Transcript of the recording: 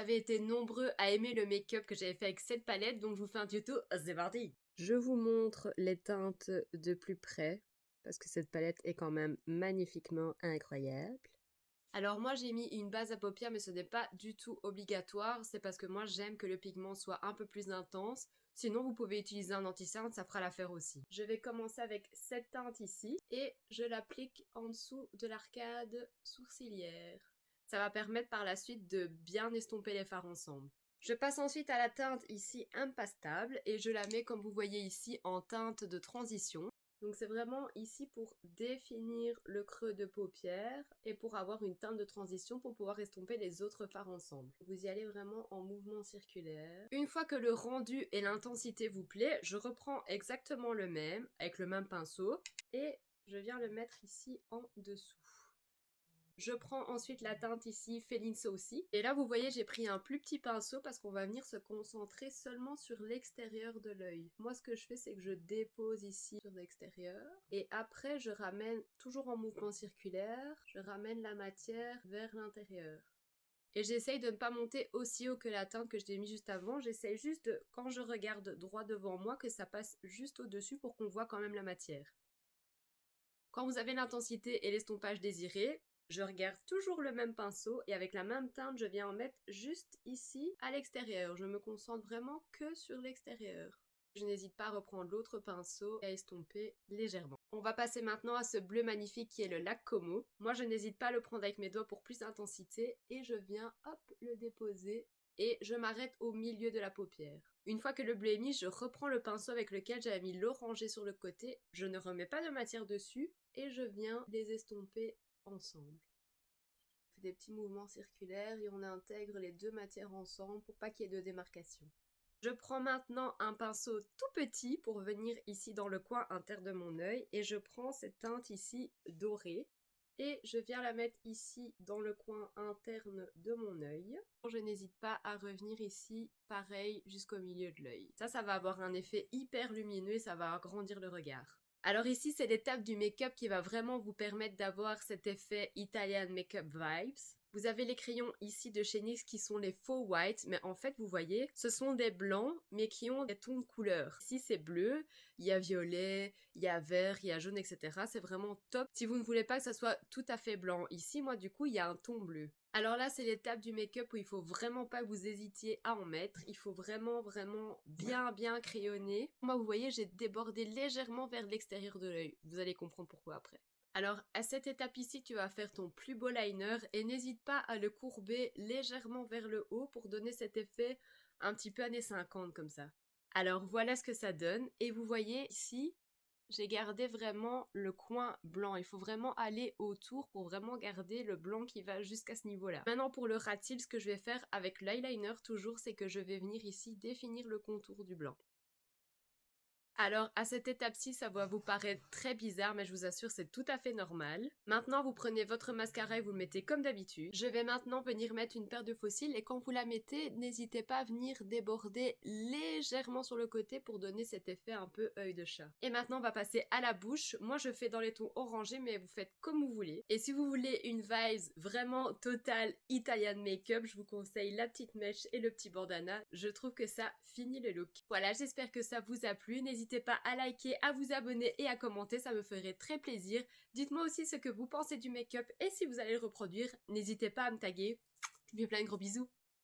avez été nombreux à aimer le make-up que j'avais fait avec cette palette, donc je vous fais un tuto, c'est parti! Je vous montre les teintes de plus près, parce que cette palette est quand même magnifiquement incroyable. Alors moi j'ai mis une base à paupières mais ce n'est pas du tout obligatoire, c'est parce que moi j'aime que le pigment soit un peu plus intense. Sinon vous pouvez utiliser un anti-cerne, ça fera l'affaire aussi. Je vais commencer avec cette teinte ici et je l'applique en dessous de l'arcade sourcilière. Ça va permettre par la suite de bien estomper les fards ensemble. Je passe ensuite à la teinte ici impastable et je la mets comme vous voyez ici en teinte de transition. Donc c'est vraiment ici pour définir le creux de paupière et pour avoir une teinte de transition pour pouvoir estomper les autres fards ensemble. Vous y allez vraiment en mouvement circulaire. Une fois que le rendu et l'intensité vous plaît, je reprends exactement le même avec le même pinceau et je viens le mettre ici en dessous. Je prends ensuite la teinte ici Feeling Saucy. Et là, vous voyez, j'ai pris un plus petit pinceau parce qu'on va venir se concentrer seulement sur l'extérieur de l'œil. Moi, ce que je fais, c'est que je dépose ici sur l'extérieur. Et après, je ramène, toujours en mouvement circulaire, je ramène la matière vers l'intérieur. Et j'essaye de ne pas monter aussi haut que la teinte que je t'ai mis juste avant. J'essaye juste, quand je regarde droit devant moi, que ça passe juste au-dessus pour qu'on voit quand même la matière. Quand vous avez l'intensité et l'estompage désiré, je regarde toujours le même pinceau et avec la même teinte, je viens en mettre juste ici à l'extérieur. Je me concentre vraiment que sur l'extérieur. Je n'hésite pas à reprendre l'autre pinceau et à estomper légèrement. On va passer maintenant à ce bleu magnifique qui est le lac Como. Moi, je n'hésite pas à le prendre avec mes doigts pour plus d'intensité et je viens, hop, le déposer et je m'arrête au milieu de la paupière. Une fois que le bleu est mis, je reprends le pinceau avec lequel j'avais mis l'orangé sur le côté. Je ne remets pas de matière dessus et je viens les estomper ensemble. On fait des petits mouvements circulaires et on intègre les deux matières ensemble pour pas qu'il y ait de démarcation. Je prends maintenant un pinceau tout petit pour venir ici dans le coin interne de mon œil et je prends cette teinte ici dorée et je viens la mettre ici dans le coin interne de mon œil. Je n'hésite pas à revenir ici pareil jusqu'au milieu de l'œil. Ça va avoir un effet hyper lumineux et ça va agrandir le regard. Alors ici, c'est l'étape du make-up qui va vraiment vous permettre d'avoir cet effet Italian Makeup Vibes. Vous avez les crayons ici de chez NYX qui sont les faux white, mais en fait, vous voyez, ce sont des blancs, mais qui ont des tons de couleur. Ici, c'est bleu, il y a violet, il y a vert, il y a jaune, etc. C'est vraiment top si vous ne voulez pas que ça soit tout à fait blanc. Ici, moi, du coup, il y a un ton bleu. Alors là, c'est l'étape du make-up où il faut vraiment pas que vous hésitiez à en mettre. Il faut vraiment bien crayonner. Moi, vous voyez, j'ai débordé légèrement vers l'extérieur de l'œil. Vous allez comprendre pourquoi après. Alors, à cette étape ici, tu vas faire ton plus beau liner et n'hésite pas à le courber légèrement vers le haut pour donner cet effet un petit peu années 50 comme ça. Alors, voilà ce que ça donne. Et vous voyez ici, j'ai gardé vraiment le coin blanc. Il faut vraiment aller autour pour vraiment garder le blanc qui va jusqu'à ce niveau-là. Maintenant, pour le rat cils, ce que je vais faire avec l'eyeliner toujours, c'est que je vais venir ici définir le contour du blanc. Alors, à cette étape-ci, ça va vous paraître très bizarre, mais je vous assure, c'est tout à fait normal. Maintenant, vous prenez votre mascara et vous le mettez comme d'habitude. Je vais maintenant venir mettre une paire de faux cils et quand vous la mettez, n'hésitez pas à venir déborder légèrement sur le côté pour donner cet effet un peu œil de chat. Et maintenant, on va passer à la bouche. Moi, je fais dans les tons orangés, mais vous faites comme vous voulez. Et si vous voulez une vibes vraiment totale Italian make-up, je vous conseille la petite mèche et le petit bandana. Je trouve que ça finit le look. Voilà, j'espère que ça vous a plu. N'hésitez pas à liker, à vous abonner et à commenter, ça me ferait très plaisir. Dites-moi aussi ce que vous pensez du make-up et si vous allez le reproduire, n'hésitez pas à me taguer. Je vous fais plein de gros bisous.